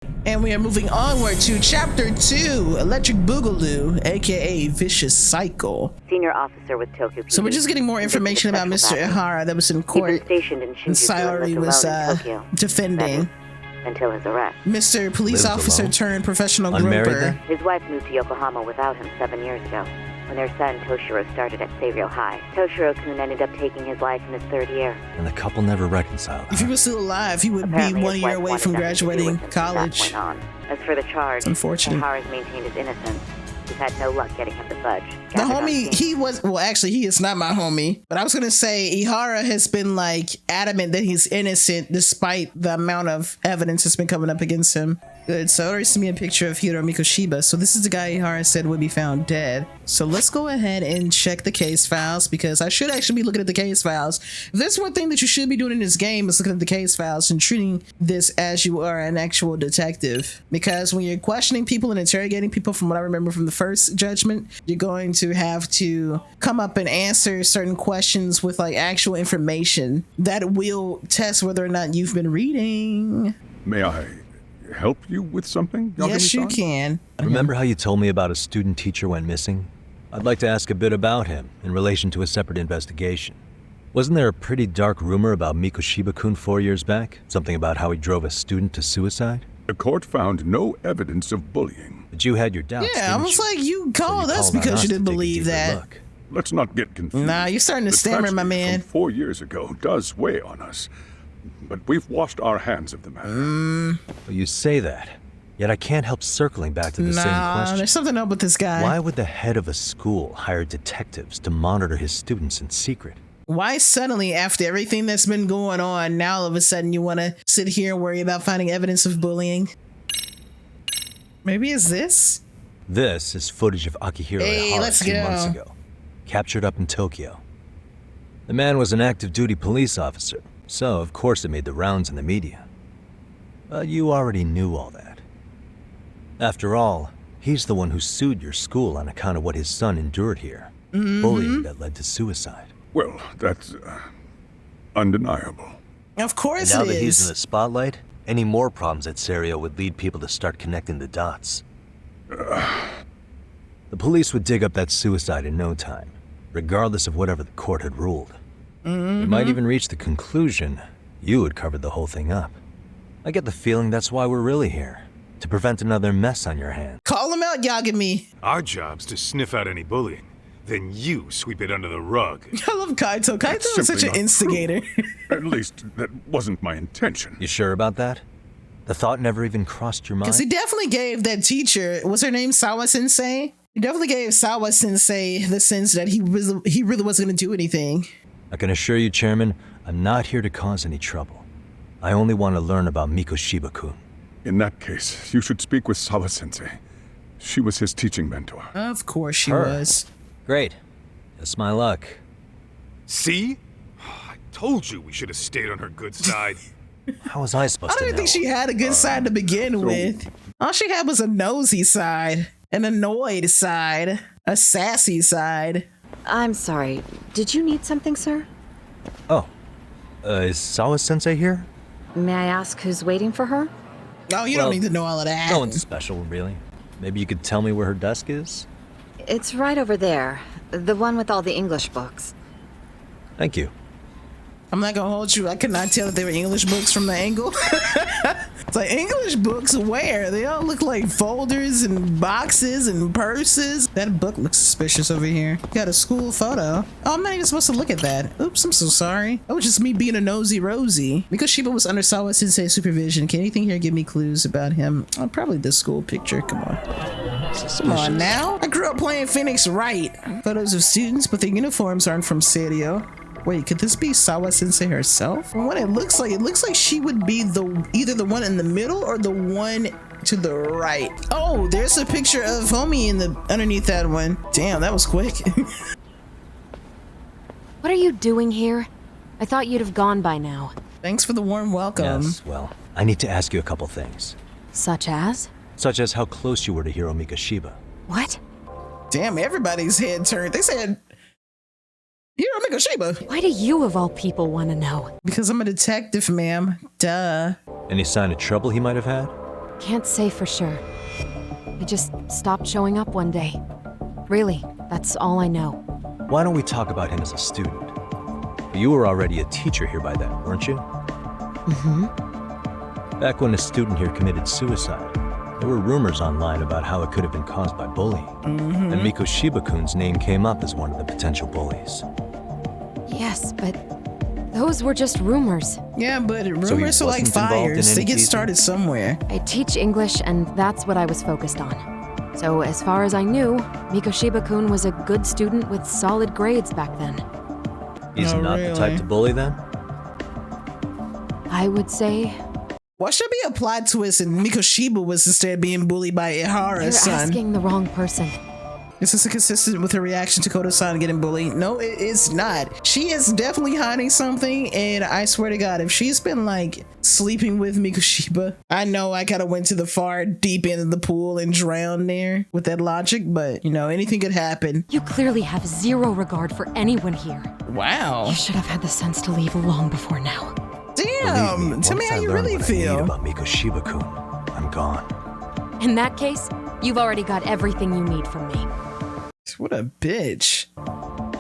And we are moving onward to Chapter 2, Electric Boogaloo, aka Vicious Cycle. Senior officer with Tokyo. So we're just getting more information about Mr. Ihara that was in court and Sayori was defending. Until his arrest. Mr. Police Officer turned professional groper. His wife moved to Yokohama without him 7 years ago, when their son Toshiro started at Seiryo High. Toshiro-kun ended up taking his life in his 3rd year. And the couple never reconciled. If he was still alive, he would Apparently be 1 year away from graduating college. As for the charge, unfortunate. Ihara's maintained his innocence. We've had no luck getting him to budge. The homie, he was, well, actually, he is not my homie. But I was going to say, Ihara has been, like, adamant that he's innocent despite the amount of evidence that's been coming up against him. Good, so already sent me a picture of Hiro Mikoshiba. So this is the guy Ihara said would be found dead. So let's go ahead and check the case files, because I should actually be looking at the case files. If there's one thing that you should be doing in this game is looking at the case files and treating this as you are an actual detective. Because when you're questioning people and interrogating people, from what I remember from the first judgment, you're going to have to come up and answer certain questions with like actual information that will test whether or not you've been reading. May I help you with something, Yagami-san? Yes, you can. Remember how you told me about a student teacher went missing? I'd like to ask a bit about him in relation to a separate investigation. Wasn't there a pretty dark rumor about Mikoshiba-kun 4 years back? Something about how he drove a student to suicide? The court found no evidence of bullying. But you had your doubts, yeah, almost you? like you called us because you didn't believe that. Look. Let's not get confused. Nah, you're starting to stammer, my man. From 4 years ago does weigh on us, but we've washed our hands of the matter. Well, you say that, yet I can't help circling back to the same question. There's something up with this guy. Why would the head of a school hire detectives to monitor his students in secret? Why suddenly, after everything that's been going on, now all of a sudden you want to sit here and worry about finding evidence of bullying? Maybe it's this? This is footage of Akihiro Ihara 2 months ago, captured up in Tokyo. The man was an active duty police officer, so of course it made the rounds in the media. But you already knew all that. After all, he's the one who sued your school on account of what his son endured here. Bullying that led to suicide. Well, that's undeniable. Of course it is. And now that he's in the spotlight, any more problems at Seiryo would lead people to start connecting the dots. The police would dig up that suicide in no time, regardless of whatever the court had ruled. They might even reach the conclusion you had covered the whole thing up. I get the feeling that's why we're really here, to prevent another mess on your hands. Call him out, Yagami. Our job's to sniff out any bullying. Then you sweep it under the rug. I love Kaito. Kaito is such an instigator. At least that wasn't my intention. You sure about that? The thought never even crossed your mind? Because he definitely gave that teacher, what's her name, Sawa-sensei? He definitely gave Sawa-sensei the sense that he really wasn't going to do anything. I can assure you, Chairman, I'm not here to cause any trouble. I only want to learn about Mikoshiba-kun. In that case, you should speak with Sawa-sensei. She was his teaching mentor. Of course she was. Great. Just my luck. See? I told you we should have stayed on her good side. How was I supposed to know? I don't even think she had a good side to begin with. All she had was a nosy side, an annoyed side, a sassy side. I'm sorry. Did you need something, sir? Oh. Is Sawa-sensei here? May I ask who's waiting for her? Oh, you don't need to know all of that. No one's special, really. Maybe you could tell me where her desk is? It's right over there. The one with all the English books. Thank you. I'm not gonna hold you. I could not tell that they were English books from the angle. It's like, English books where? They all look like folders and boxes and purses. That book looks suspicious over here. Got a school photo. Oh, I'm not even supposed to look at that. Oops, I'm so sorry. That was just me being a nosy Rosie. Mikoshiba was under Sawa-sensei's supervision. Can anything here give me clues about him? Oh, probably the school picture. Come on. Come on now. I grew up playing Phoenix Wright. Photos of students, but their uniforms aren't from Seiryo. Wait, could this be Sawa-sensei herself? From what it looks like she would be either the one in the middle or the one to the right. Oh, there's a picture of homie underneath that one. Damn, that was quick. What are you doing here? I thought you'd have gone by now. Thanks for the warm welcome. Yes, well, I need to ask you a couple things. Such as? Such as how close you were to Hiro Mikoshiba. What? Damn, everybody's head turned. They said Hiro Mikoshiba. Why do you of all people want to know? Because I'm a detective, ma'am. Duh. Any sign of trouble he might have had? Can't say for sure. He just stopped showing up one day. Really, that's all I know. Why don't we talk about him as a student? You were already a teacher here by then, weren't you? Mm-hmm. Back when a student here committed suicide, there were rumors online about how it could have been caused by bullying. Mm-hmm. And Mikoshiba-kun's name came up as one of the potential bullies. Yes, but those were just rumors. Yeah, but rumors are like fires. They get started somewhere. I teach English, and that's what I was focused on. So as far as I knew, Mikoshiba-kun was a good student with solid grades back then. He's not the type to bully then? I would say... What should be a plot twist and Mikoshiba was instead being bullied by Ihara's You're son? asking the wrong person. Is this consistent with her reaction to Koto-san getting bullied? No, it's not. She is definitely hiding something, and I swear to God, if she's been like sleeping with Mikoshiba, I know I kind of went to the far deep end of the pool and drowned there with that logic, but you know, anything could happen. You clearly have zero regard for anyone here. Wow. You should have had the sense to leave long before now. Damn, tell me how you really feel. About Mikoshiba-kun, I'm gone. In that case, you've already got everything you need from me. What a bitch.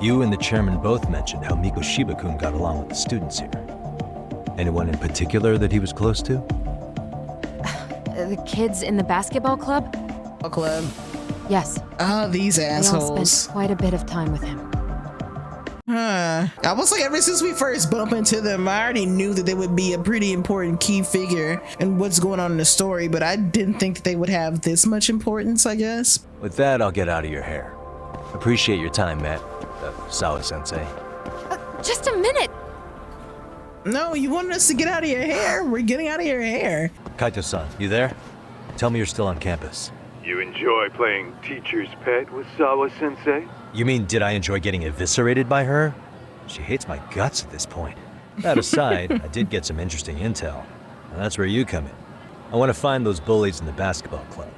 You and the chairman both mentioned how Mikoshiba-kun got along with the students here. Anyone in particular that he was close to? The kids in the basketball club? Club? Yes. Oh, these assholes. They all spent quite a bit of time with him. I was like, ever since we first bumped into them, I already knew that they would be a pretty important key figure in what's going on in the story, but I didn't think that they would have this much importance, I guess. With that, I'll get out of your hair. Appreciate your time, Matt. Sawa-sensei. Just a minute! No, you wanted us to get out of your hair. We're getting out of your hair. Kaito-san, you there? Tell me you're still on campus. You enjoy playing teacher's pet with Sawa-sensei? You mean, did I enjoy getting eviscerated by her? She hates my guts at this point. That aside, I did get some interesting intel. And that's where you come in. I want to find those bullies in the basketball club.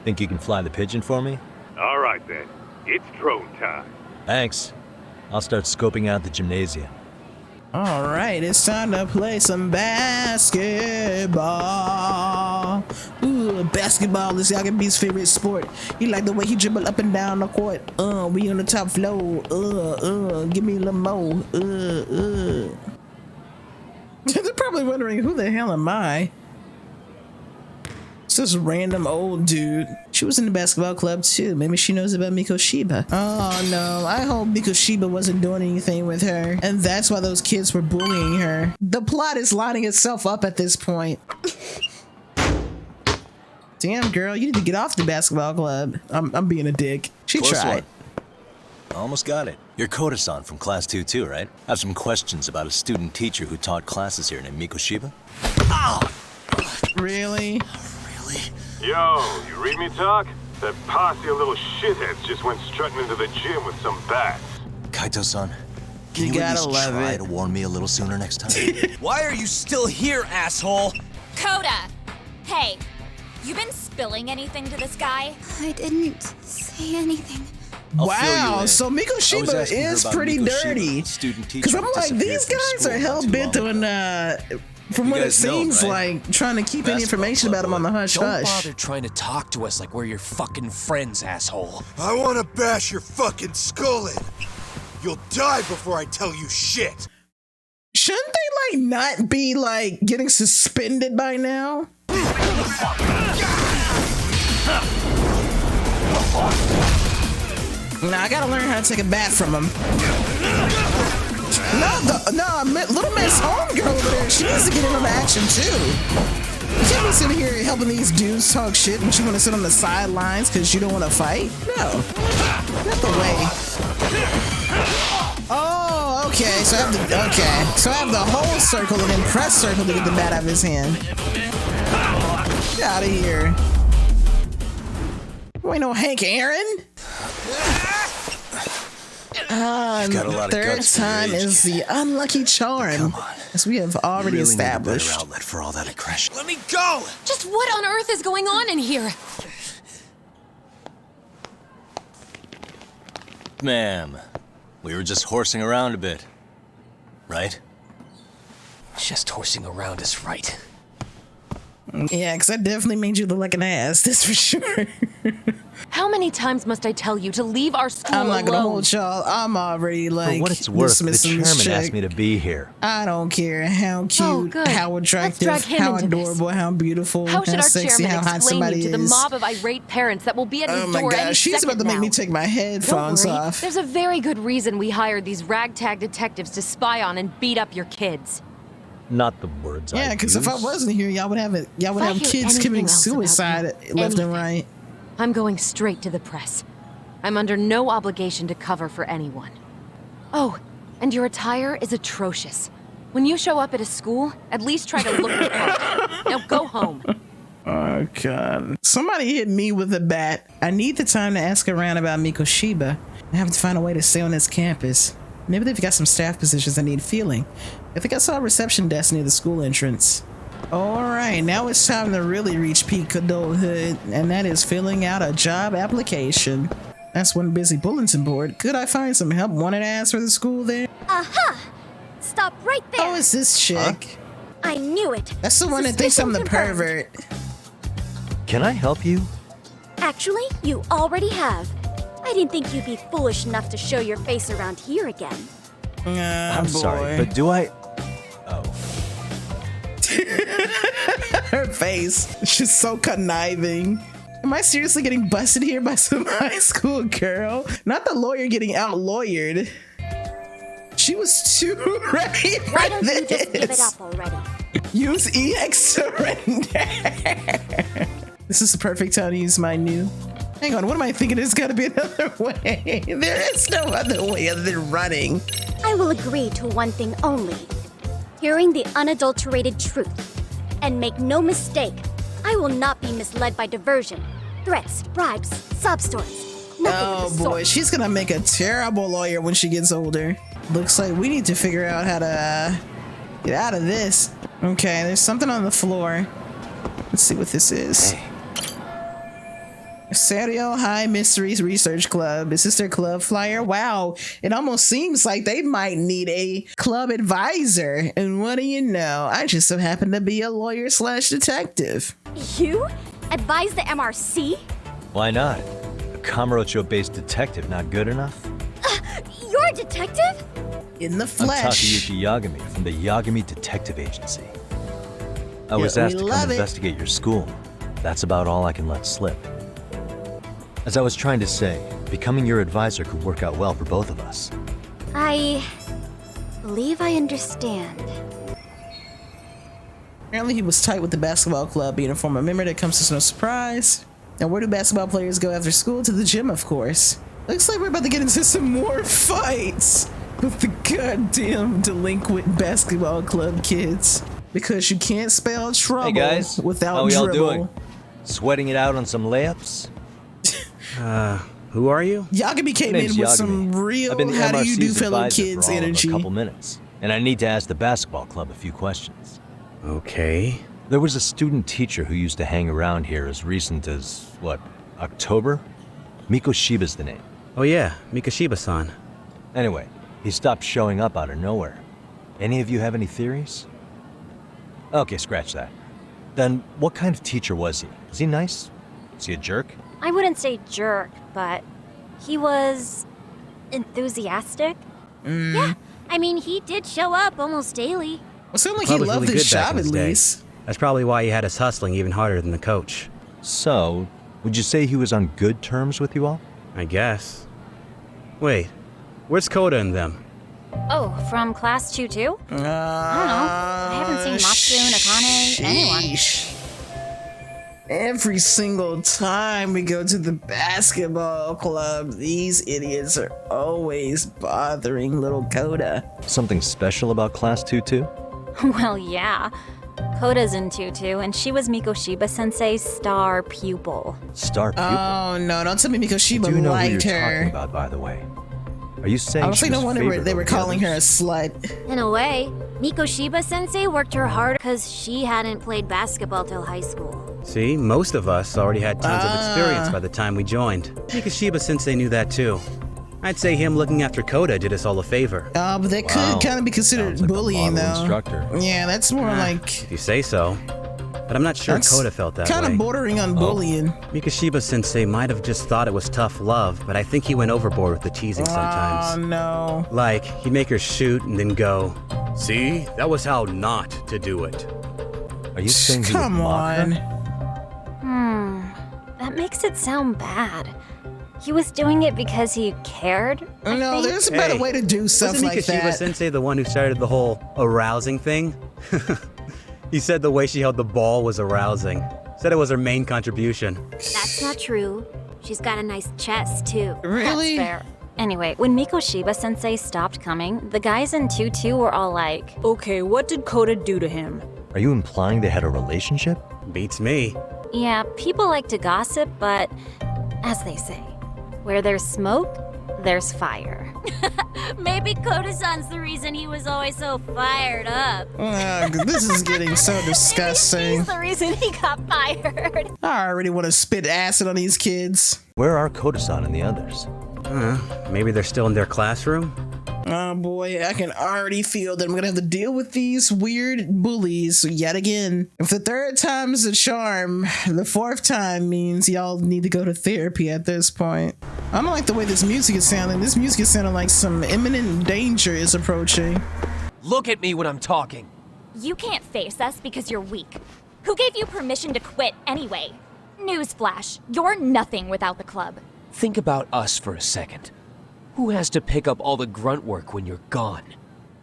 Think you can fly the pigeon for me? All right, then. It's drone time. Thanks. I'll start scoping out the gymnasium. All right, it's time to play some basketball. Ooh, basketball is Yagami's favorite sport. He like the way he dribble up and down the court. We on the top floor. Give me a little more. They're probably wondering, who the hell am I? It's this random old dude. She was in the basketball club too. Maybe she knows about Mikoshiba. Oh no, I hope Mikoshiba wasn't doing anything with her. And that's why those kids were bullying her. The plot is lining itself up at this point. Damn girl, you need to get off the basketball club. I'm being a dick. She Close tried. One. Almost got it. You're Koto-san from class 2 too, right? I have some questions about a student teacher who taught classes here named Mikoshiba. Ow! Really? Yo, you read me talk? That posse of little shitheads just went strutting into the gym with some bats. Kaito-san, can you gotta at least love try it. to warn me a little sooner next time? Why are you still here, asshole? Coda! Hey, you been spilling anything to this guy? I didn't say anything. Wow, so Mikoshiba is pretty dirty. Because I'm like, these guys are hell-bent on, from what it seems like, trying to keep any information about him on the hush-hush. Don't bother trying to talk to us like we're your fucking friends, asshole. I want to bash your fucking skull in. You'll die before I tell you shit. Shouldn't they, like, not be, like, getting suspended by now? Nah, I gotta learn how to take a bat from him. Little Miss Homegirl over there, she needs to get in on the action too. You can't be sitting here helping these dudes talk shit and you want to sit on the sidelines because you don't want to fight? No, not the way. Oh, okay. So I have the whole circle and then press circle to get the bat out of his hand. Get out of here. You ain't no Hank Aaron. Third time is the unlucky charm, as we have already established. Outlet for all that aggression. Let me go! Just what on earth is going on in here? Ma'am, we were just horsing around a bit, right? Just horsing around is right. Yeah, because I definitely made you look like an ass, that's for sure. How many times must I tell you to leave our school I'm not alone? gonna hold y'all. I'm already like, for what it's worth, the dismissing this chairman asked chick. me to be here. I don't care how cute, good. how Let's attractive, drag him how into this. adorable, how beautiful, How should our sexy, chairman how hot explain somebody you to the is. mob of irate parents that will be at his Oh my door any gosh, she's second about to make now? me take my headphones Don't worry. off. There's a very good reason we hired these ragtag detectives to spy on and beat up your kids. Not the words Yeah, I because if I used. wasn't here, y'all would have it. Y'all would If I have hear kids anything committing else about suicide you, left and anything, right. I'm going straight to the press. I'm under no obligation to cover for anyone. Oh, and your attire is atrocious. When you show up at a school, at least try to look the part. Now go home. Oh god. Somebody hit me with a bat. I need the time to ask around about Mikoshiba. I have to find a way to stay on this campus. Maybe they've got some staff positions that need filling. I think I saw a reception desk near the school entrance. Alright, now it's time to really reach peak adulthood, and that is filling out a job application. That's one busy bulletin board. Could I find some help wanted ads for the school there? Aha! Stop right there! Oh, it's this chick. I knew it! That's the one that thinks I'm the Suspicion confirmed. pervert. Can I help you? Actually, you already have. I didn't think you'd be foolish enough to show your face around here again. I'm boy. sorry, but do I... Oh. Her face. She's so conniving. Am I seriously getting busted here by some high school girl? Not the lawyer getting out-lawyered. She was too ready for Why don't this. you just give it up already? Use EX surrender. This is the perfect time to use my new... Hang on, what am I thinking? There's gotta be another way. There is no other way other than running. I will agree to one thing only. Hearing the unadulterated truth. And make no mistake, I will not be misled by diversion, threats, bribes, sob stories. Nothing Oh of the boy, sort. she's gonna make a terrible lawyer when she gets older. Looks like we need to figure out how to get out of this. Okay, there's something on the floor. Let's see what this is. Seiryo High Mysteries Research Club. Is this their club flyer? Wow, it almost seems like they might need a club advisor. And what do you know? I just so happen to be a lawyer slash detective. You? Advise the MRC? Why not? A Kamurocho-based detective not good enough? You're a detective? In the I'm flesh. Takayuki Yagami from the Yagami Detective Agency. I was Yeah, we asked to love come it. investigate your school. That's about all I can let slip. As I was trying to say, becoming your advisor could work out well for both of us. I believe I understand. Apparently he was tight with the basketball club, being a former member. That comes as no surprise. Now where do basketball players go after school? To the gym, of course. Looks like we're about to get into some more fights with the goddamn delinquent basketball club kids. Because you can't spell trouble Hey guys, without how we all dribble. doing? Sweating it out on some layups? Who are you? Yagami came My name's in with Yagami. some real I've been the how do you do MRC's fellow advisor kids for all energy. of a couple minutes, and I need to ask the basketball club a few questions. Okay. There was a student teacher who used to hang around here as recent as, what, October? Mikoshiba's the name. Oh yeah, Mikoshiba-san. Anyway, he stopped showing up out of nowhere. Any of you have any theories? Okay, scratch that. Then what kind of teacher was he? Is he nice? Is he a jerk? I wouldn't say jerk, but he was enthusiastic. Yeah, I mean, he did show up almost daily. Well, it sounded like The he club was loved really his good back job in at his day. least. That's probably why he had us hustling even harder than the coach. So, would you say he was on good terms with you all? I guess. Wait, where's Koda and them? Oh, from class 2 too? I don't know. I haven't seen Matsu, Nakane, anyone. Sheesh. Every single time we go to the basketball club, these idiots are always bothering little Koda. Something special about Class 2 too? Well, yeah. Koda's in tutu, and she was Mikoshiba Sensei's star pupil. Star pupil? Oh no, don't tell me Mikoshiba I do know who liked you're her. talking about, by the way. Are you saying Honestly, she no was wonder favored they were over the calling her a others? slut. In a way, Mikoshiba Sensei worked her hard because she hadn't played basketball till high school. See, most of us already had tons of experience by the time we joined. Mikoshiba-sensei knew that too. I'd say him looking after Koda did us all a favor. But that could kind of be considered Sounds like a bullying, model though. instructor. Yeah, that's more like. If you say so. but I'm not sure That's Koda felt that kind way. of bordering on bullying. Mikoshiba sensei might have just thought it was tough love, but I think he went overboard with the teasing sometimes. Oh no. Like, he'd make her shoot and then go, "See, that was how not to do it." Are you saying he would Come mock her? on. That makes it sound bad. He was doing it because he cared. I No, think. there's a better way to do stuff Wasn't like Mikoshiba that. sensei the one who started the whole arousing thing? He said the way she held the ball was arousing. Said it was her main contribution. That's not true. She's got a nice chest, too. Really? That's fair. Anyway, when Mikoshiba sensei stopped coming, the guys in 2-2 were all like, Okay, what did Koda do to him? Are you implying they had a relationship? Beats me. yeah, people like to gossip, but as they say, where there's smoke, there's fire. Maybe Koda-san's the reason he was always so fired up. This is getting so disgusting. He's the reason he got fired. I already want to spit acid on these kids. Where are Koda-san and the others? Maybe they're still in their classroom? Oh boy, I can already feel that I'm gonna have to deal with these weird bullies yet again. If the third time's a charm, the fourth time means y'all need to go to therapy at this point. I don't like the way this music is sounding. This music is sounding like some imminent danger is approaching. Look at me when I'm talking. You can't face us because you're weak. Who gave you permission to quit anyway? Newsflash, you're nothing without the club. Think about us for a second. Who has to pick up all the grunt work when you're gone?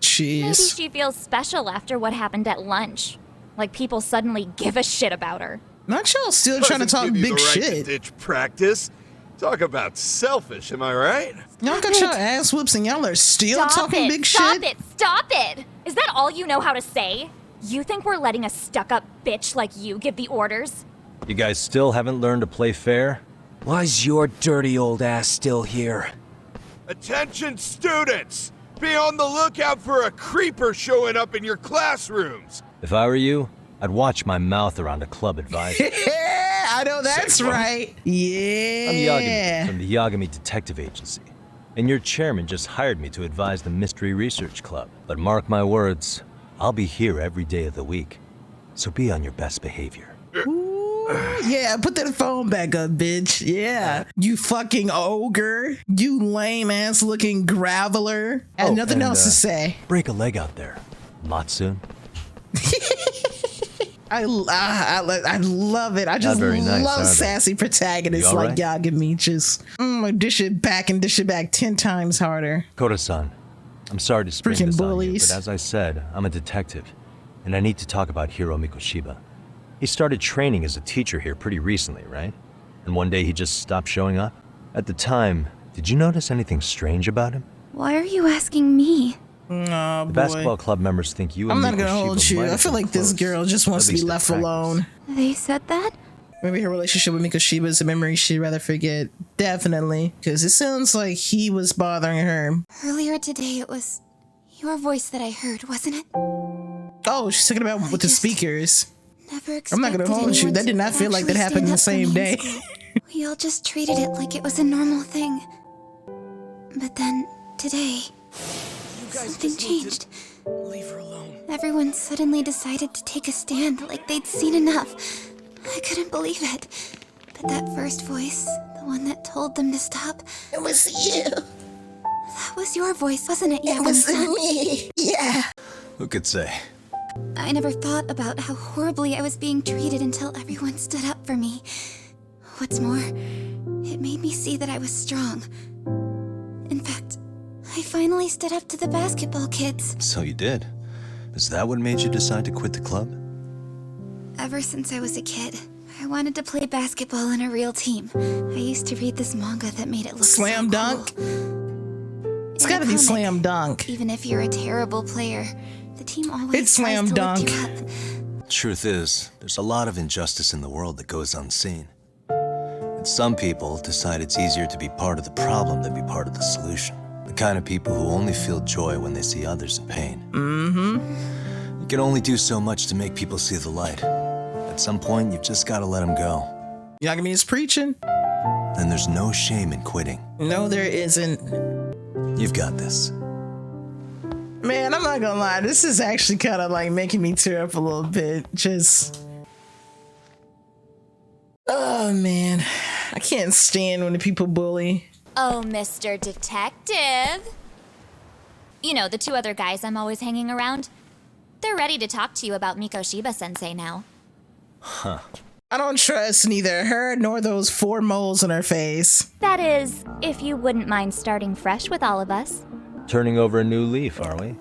Jeez. Maybe she feels special after what happened at lunch. Like people suddenly give a shit about her. Not y'all still trying to talk big To shit. ditch practice. Talk about selfish, am I right? Y'all got your ass whoops and y'all are still talking big Stop shit. it! Stop it! Is that all you know how to say? You think we're letting a stuck-up bitch like you give the orders? You guys still haven't learned to play fair? Why's your dirty old ass still here? Attention students! Be on the lookout for a creeper showing up in your classrooms! If I were you, I'd watch my mouth around a club advisor. Yeah, I know that's right. Yeah. I'm Yagami from the Yagami Detective Agency, and your chairman just hired me to advise the Mystery Research Club. But mark my words, I'll be here every day of the week, so be on your best behavior. Yeah, put that phone back up, bitch. Yeah. You fucking ogre. You lame ass looking graveler. And nothing else to say. Break a leg out there. Not soon. I love it. I just very nice, love are they? sassy protagonists You all like Yagami. Just dish it back 10 times harder. Koda-san, I'm sorry to spring Freaking this bullies. on you, but as I said, I'm a detective, and I need to talk about Hiro Mikoshiba. He started training as a teacher here pretty recently, right? And one day he just stopped showing up? At the time, did you notice anything strange about him? Why are you asking me? Oh, The boy. basketball club members think you and I'm not gonna Mikoshiba hold you. might I have feel been like this close, girl just wants at to be least at left practice. alone. They said that? Maybe her relationship with Mikoshiba is a memory she'd rather forget. Definitely. Because it sounds like he was bothering her. Earlier today, it was your voice that I heard, wasn't it? Oh, she's talking about with the speakers. Never I'm not gonna expected hold you. anyone That did to not feel like that actually happened the stand same up for me day. in school. We all just treated it like it was a normal thing. But then, today, something changed. Leave her alone. Everyone suddenly decided to take a stand like they'd seen enough. I couldn't believe it. But that first voice, the one that told them to stop, it was you. That was your voice, wasn't it, Yagami? It was me. Yeah. Who could say? I never thought about how horribly I was being treated until everyone stood up for me. What's more, it made me see that I was strong. In fact, I finally stood up to the basketball kids. So you did. Is that what made you decide to quit the club? Ever since I was a kid, I wanted to play basketball in a real team. I used to read this manga that made it look Slam so dunk? cool. It's gotta be slam dunk. Even if you're a terrible player, the team always It's slam tries to dunk. lift you up. Truth is, there's a lot of injustice in the world that goes unseen. And some people decide it's easier to be part of the problem than be part of the solution. The kind of people who only feel joy when they see others in pain. Mm-hmm. You can only do so much to make people see the light. At some point, you've just got to let them go. Yagami is preaching. Then there's no shame in quitting. No, there isn't. You've got this. Man, I'm not gonna lie. This is actually kind of like making me tear up a little bit. Just Oh man, I can't stand when the people bully. Oh, Mr. Detective. You know, the two other guys I'm always hanging around. They're ready to talk to you about Mikoshiba sensei now. Huh. I don't trust neither her nor those 4 moles on her face. That is, if you wouldn't mind starting fresh with all of us. Turning over a new leaf, are we?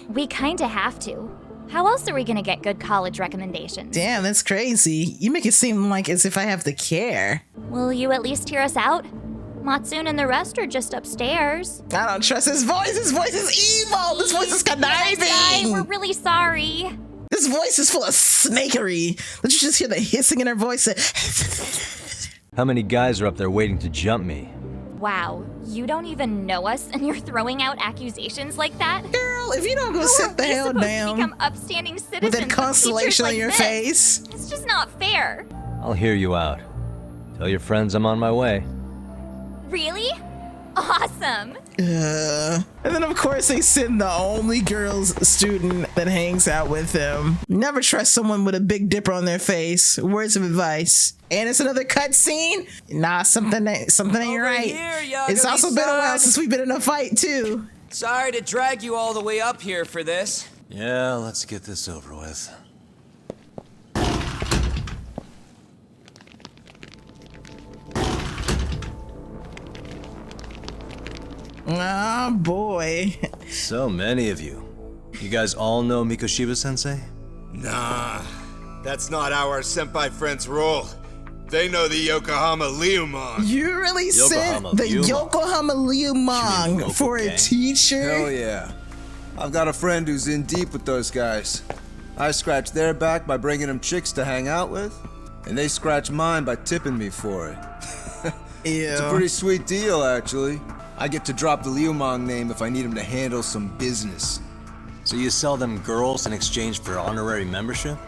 We kinda have to. How else are we gonna get good college recommendations? Damn, that's crazy. You make it seem like as if I have to care. Will you at least hear us out? Matsune and the rest are just upstairs. I don't trust his voice. His voice is evil. This voice is conniving. We're really sorry. This voice is full of snakery. Don't you just hear the hissing in her voice? How many guys are up there waiting to jump me? Wow, you don't even know us and you're throwing out accusations like that? Girl, if you don't go sit the hell down become upstanding citizens with that constellation on your face. It's just not fair. I'll hear you out. Tell your friends I'm on my way. Really? Awesome. And then of course they send the only girls student that hangs out with them. Never trust someone with a big dipper on their face. Words of advice. And it's another cutscene. Nah, something ain't right. Here, It's also been a while since we've been in a fight too. Sorry to drag you all the way up here for this. Yeah, let's get this over with. Oh boy. So many of you. You guys all know Mikoshiba sensei? Nah, that's not how our senpai friends roll. They know the Yokohama Liumang. You really sent the Yokohama Liumang for a teacher? Hell yeah. I've got a friend who's in deep with those guys. I scratch their back by bringing them chicks to hang out with, and they scratch mine by tipping me for it. It's a pretty sweet deal, actually. I get to drop the Liumang name if I need him to handle some business. So you sell them girls in exchange for honorary membership?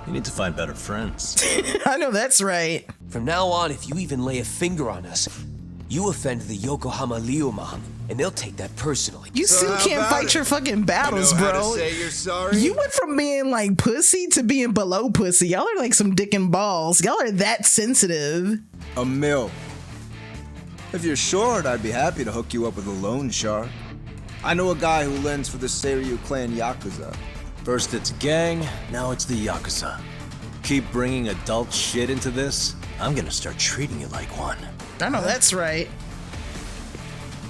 You need to find better friends. I know that's right. From now on, if you even lay a finger on us, you offend the Yokohama Liumang, and they'll take that personally. You still can't fight your fucking battles, bro. How to say you're sorry? You went from being like pussy to being below pussy. Y'all are like some dick and balls. Y'all are that sensitive. A mil. If you're short, I'd be happy to hook you up with a loan shark. I know a guy who lends for the Seiryo clan Yakuza. First it's gang, now it's the Yakuza. Keep bringing adult shit into this, I'm gonna start treating you like one. I know that's right.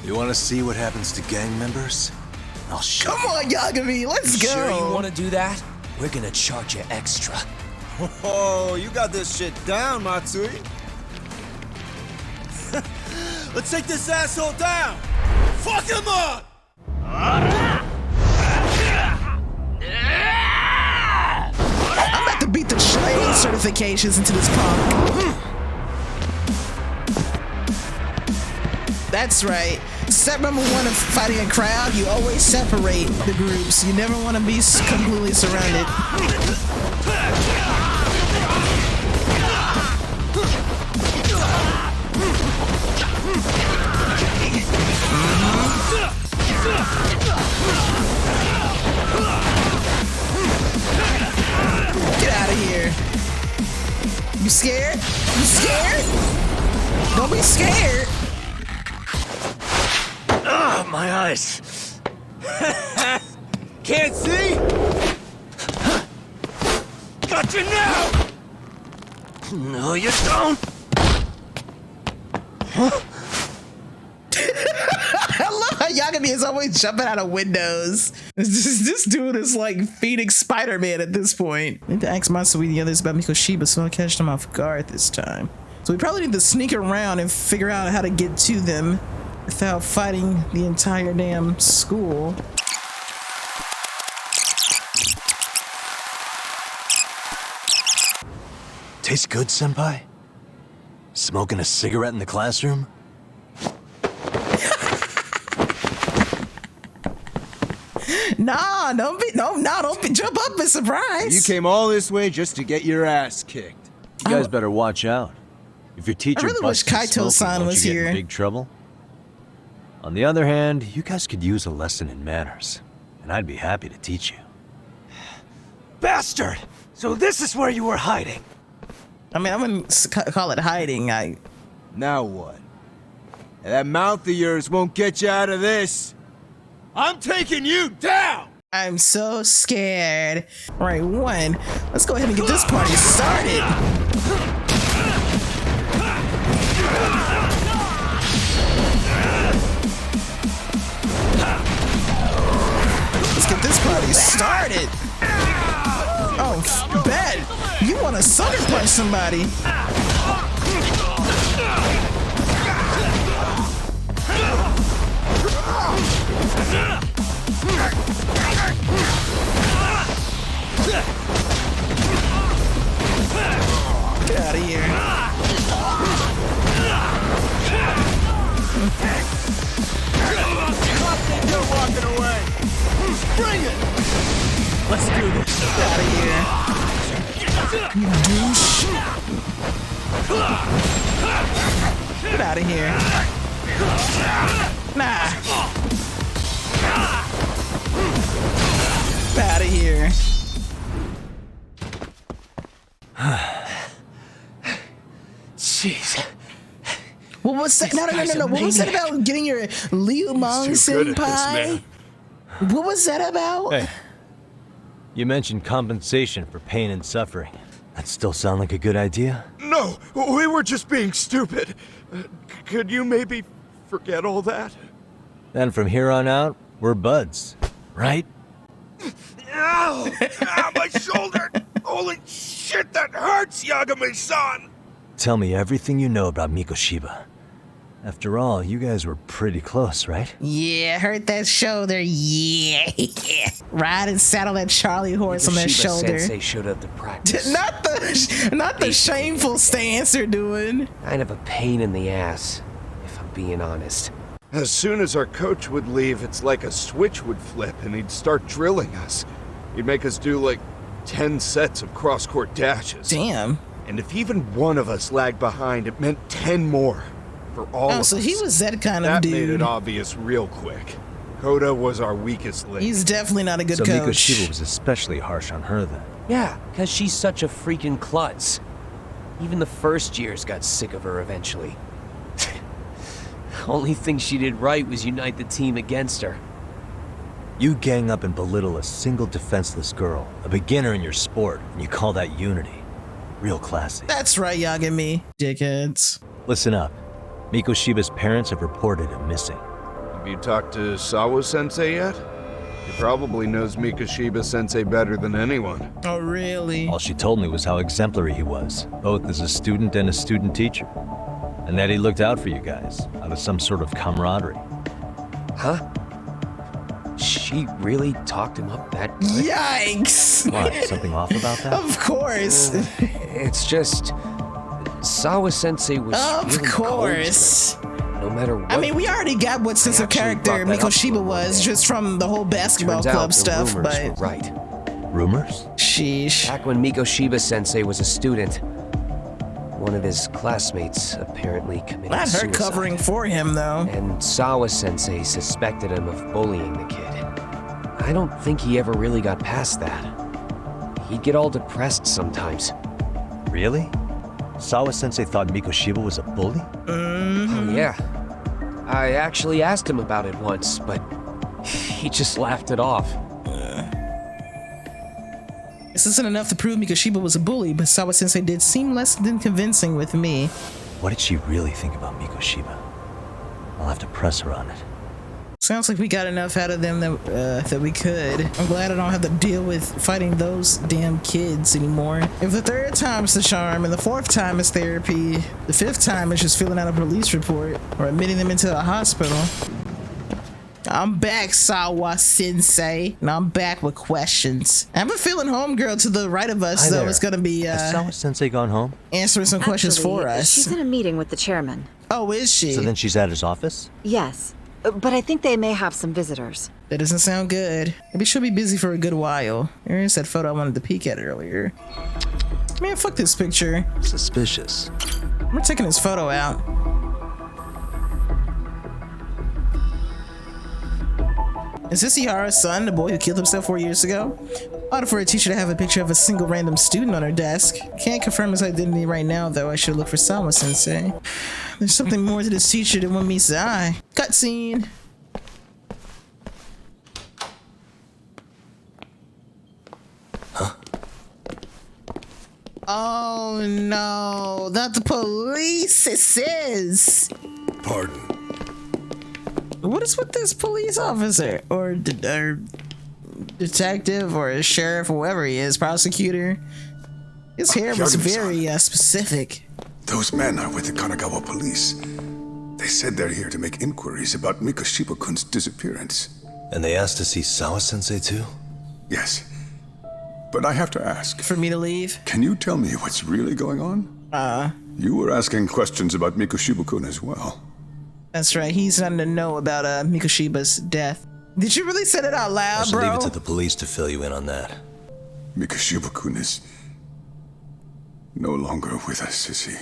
You wanna see what happens to gang members? I'll show you. Come on, Yagami, let's go. Sure you wanna do that? We're gonna charge you extra. Oh, you got this shit down, Matsui. Let's take this asshole down! Fuck him up! I'm about to beat the trade certifications into this punk. That's right. Step number 1 of fighting a crowd, you always separate the groups. You never want to be completely surrounded. Get out of here. You scared? You scared? Don't be scared. Ah, my eyes. Can't see? Got you now! No, you don't. I love how Yagami is always jumping out of windows. This dude is like Phoenix Spider-Man at this point. I need to ask Matsui the others about Mikoshiba so I'll catch them off guard this time. So we probably need to sneak around and figure out how to get to them without fighting the entire damn school. Tastes good, senpai? Smoking a cigarette in the classroom? Nah, don't jump up and surprise. You came all this way just to get your ass kicked. You guys better watch out. If your teacher I really wish Kaito-san was here. here. Big trouble. On the other hand, you guys could use a lesson in manners, and I'd be happy to teach you. Bastard! So this is where you were hiding. I mean, I wouldn't call it hiding. Now what? That mouth of yours won't get you out of this. I'm taking you down! I'm so scared. All right, one. Let's go ahead and get this party started. Let's get this party started. Oh, bet. You want to sucker punch somebody. Get out of here. You're walking away. Bring it. Let's do this. Get out of here. You douche. Get out of here. Nah. Get out of here. Jeez. What was that? No. What was that about getting your Liu Mong senpai? What was that about? Hey, you mentioned compensation for pain and suffering. That still sound like a good idea? No, we were just being stupid. Could you maybe forget all that? Then from here on out, we're buds, right? Ow! Ow, my shoulder! Holy shit, that hurts, Yagami-san! Tell me everything you know about Mikoshiba. After all, you guys were pretty close, right? Yeah, hurt that shoulder. Yeah. Ride and saddle that Charlie horse on that shoulder. Sensei showed up to practice. Not the shameful stance they're doing. Kind of a pain in the ass, if I'm being honest. As soon as our coach would leave, it's like a switch would flip and he'd start drilling us. He'd make us do like 10 sets of cross-court dashes. Damn. And if even one of us lagged behind, it meant 10 more. For all of us. So he was that kind of dude. That made it obvious real quick. Koda was our weakest link. He's definitely not a good coach. So Mikoshiba was especially harsh on her then. Yeah, because she's such a freaking klutz. Even the first years got sick of her eventually. Only thing she did right was unite the team against her. You gang up and belittle a single defenseless girl, a beginner in your sport, and you call that unity. Real classy. That's right, Yagami. Dickheads. Listen up. Mikoshiba's parents have reported him missing. Have you talked to Sawa-sensei yet? He probably knows Mikoshiba-sensei better than anyone. Oh, really? All she told me was how exemplary he was, both as a student and a student teacher. And that he looked out for you guys, out of some sort of camaraderie. Huh? She really talked him up that good? Yikes! What, something off about that? Of course. It's just... Sawa-sensei was really cold, no matter what. I mean, we already got what sense of character Mikoshiba was just from the whole basketball club stuff, but... Were right. Rumors? Sheesh. Back when Mikoshiba-sensei was a student, one of his classmates apparently committed Not her suicide. covering for him, though. And Sawa-sensei suspected him of bullying the kid. I don't think he ever really got past that. He'd get all depressed sometimes. Really? Sawa-sensei thought Mikoshiba was a bully? Oh, yeah. I actually asked him about it once, but he just laughed it off. This isn't enough to prove Mikoshiba was a bully, but Sawa-sensei did seem less than convincing with me. What did she really think about Mikoshiba? I'll have to press her on it. Sounds like we got enough out of them that we could. I'm glad I don't have to deal with fighting those damn kids anymore. If the third time's the charm and the fourth time is therapy, the fifth time is just filling out a police report or admitting them into a hospital. I'm back, Sawa-sensei, and I'm back with questions. I have a feeling homegirl to the right of us, though, is gonna be Has Sawa-sensei gone home? Answering some questions for us. She's in a meeting with the chairman. Oh, is she? So then she's at his office? Yes. But I think they may have some visitors. That doesn't sound good. Maybe she'll be busy for a good while. There's that photo I wanted to peek at earlier. Man, fuck this picture. Suspicious. We're taking this photo out. Is this Ihara's son, the boy who killed himself 4 years ago? Odd for a teacher to have a picture of a single random student on her desk. Can't confirm his identity right now, though. I should look for Sawa-sensei. There's something more to this teacher than one meets the eye. Cutscene. Huh? Oh no, not the police, it says. Pardon. What is with this police officer? Or detective or a sheriff, whoever he is, prosecutor. His hair was very specific. Those men are with the Kanagawa police. They said they're here to make inquiries about Mikoshiba-kun's disappearance. And they asked to see Sawa-sensei too? Yes. But I have to ask. For me to leave? Can you tell me what's really going on? You were asking questions about Mikoshiba-kun as well. That's right, he's not in the know about Mikoshiba's death. Did you really say that out loud, bro? I should leave it to the police to fill you in on that. Mikoshiba-kun is no longer with us, is he?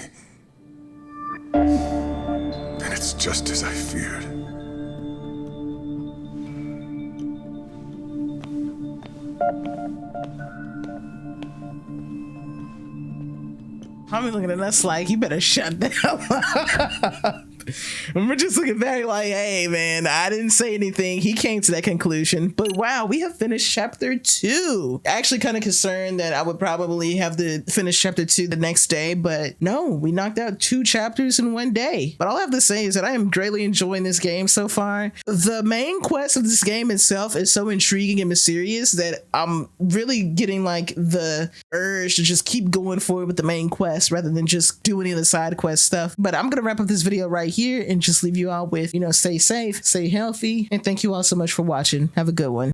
Then it's just as I feared. I'm looking at us like, you better shut down. And we're just looking back like, hey man, I didn't say anything. He came to that conclusion. But wow, we have finished chapter 2. Actually kind of concerned that I would probably have to finish chapter 2 the next day, but no, we knocked out 2 chapters in one day. But all I have to say is that I am greatly enjoying this game so far. The main quest of this game itself is so intriguing and mysterious that I'm really getting like the urge to just keep going forward with the main quest rather than just do any of the side quest stuff. But I'm gonna wrap up this video right here and just leave you all with, stay safe, stay healthy, and thank you all so much for watching. Have a good one.